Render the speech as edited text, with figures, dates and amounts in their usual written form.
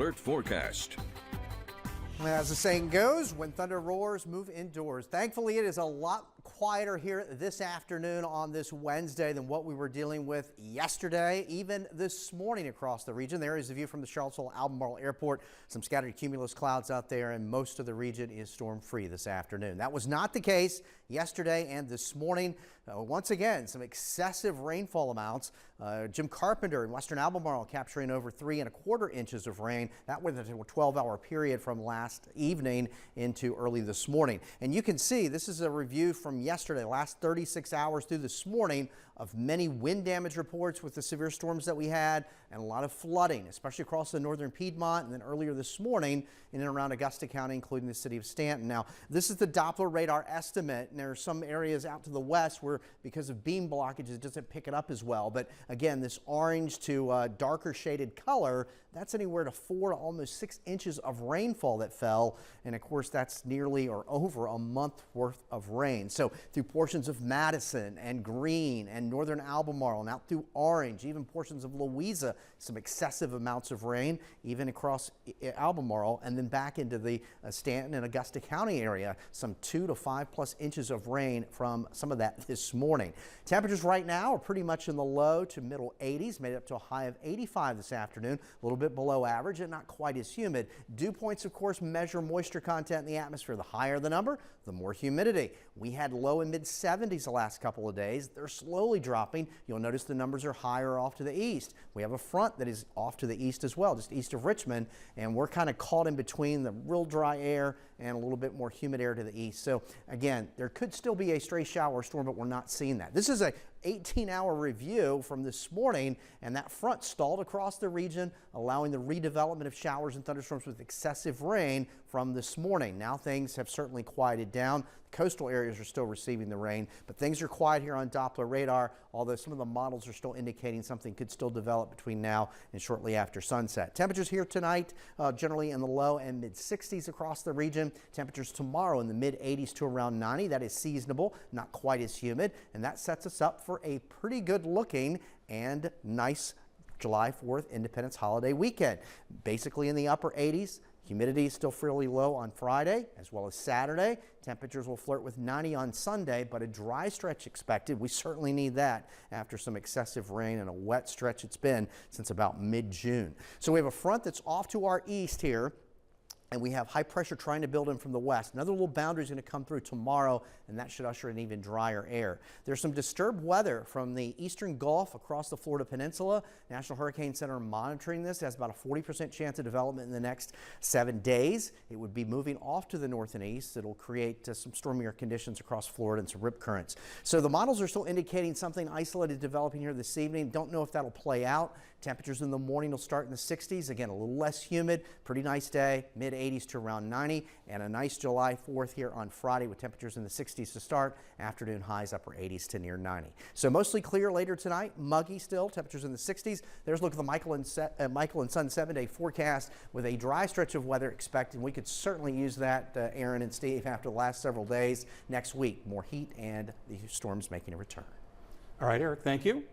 Alert forecast. As the saying goes, when thunder roars, move indoors. Thankfully, it is a lot quieter here this afternoon on this Wednesday than what we were dealing with yesterday, even this morning across the region. There is a view from the Charlottesville-Albemarle Airport. Some scattered cumulus clouds out there, and most of the region is storm-free this afternoon. That was not the case yesterday and this morning. Once again, some excessive rainfall amounts. Jim Carpenter in western Albemarle capturing over 3¼ inches of rain. That was a 12-hour period from last evening into early this morning. And you can see this is a review from yesterday, last 36 hours through this morning, of many wind damage reports with the severe storms that we had and a lot of flooding, especially across the northern Piedmont, and then earlier this morning in and around Augusta County, including the city of Stanton. Now, this is the Doppler radar estimate, and there are some areas out to the west where, because of beam blockages, it doesn't pick it up as well. But again, this orange to darker shaded color, that's anywhere to 4 to almost 6 inches of rainfall that fell. And of course, that's nearly or over a month worth of rain. So through portions of Madison and Greene and northern Albemarle and out through Orange, even portions of Louisa, some excessive amounts of rain, even across Albemarle, and then back into the Stanton and Augusta County area, some 2 to 5+ inches of rain from some of that this morning. Temperatures right now are pretty much in the low to middle 80s, made up to a high of 85 this afternoon, a little bit below average and not quite as humid. Dew points, of course, measure moisture content in the atmosphere. The higher the number, the more humidity. We had low and mid 70s the last couple of days. They're slowly dropping. You'll notice the numbers are higher off to the east. We have a front that is off to the east as well, just east of Richmond, and we're kind of caught in between the real dry air and a little bit more humid air to the east. So again, there could still be a stray shower or storm, but we're not seeing that. This is a 18-hour review from this morning, and that front stalled across the region, allowing the redevelopment of showers and thunderstorms with excessive rain from this morning. Now things have certainly quieted down. The coastal areas are still receiving the rain, but things are quiet here on Doppler radar, although some of the models are still indicating something could still develop between now and shortly after sunset. Temperatures here tonight generally in the low and mid 60s across the region. Temperatures tomorrow in the mid 80s to around 90. That is seasonable, not quite as humid, and that sets us up for a pretty good looking and nice July 4th Independence holiday weekend. Basically in the upper 80s. Humidity is still fairly low on Friday as well as Saturday. Temperatures will flirt with 90 on Sunday, but a dry stretch expected. We certainly need that after some excessive rain and a wet stretch it's been since about mid-June. So we have a front that's off to our east here, and we have high pressure trying to build in from the west. Another little boundary is going to come through tomorrow, and that should usher in even drier air. There's some disturbed weather from the eastern Gulf across the Florida Peninsula. National Hurricane Center monitoring this. It has about a 40% chance of development in the next 7 days. It would be moving off to the north and east. It'll create some stormier conditions across Florida and some rip currents. So the models are still indicating something isolated developing here this evening. Don't know if that'll play out. Temperatures in the morning will start in the 60s. Again, a little less humid. Pretty nice day. Mid 80s to around 90, and a nice July 4th here on Friday with temperatures in the 60s to start. Afternoon highs upper 80s to near 90. So mostly clear later tonight. Muggy still. Temperatures in the 60s. There's a look at the Michael and Son 7-day forecast with a dry stretch of weather expected. We could certainly use that, Aaron and Steve, after the last several days. Next week, more heat and the storms making a return. All right, Eric, thank you.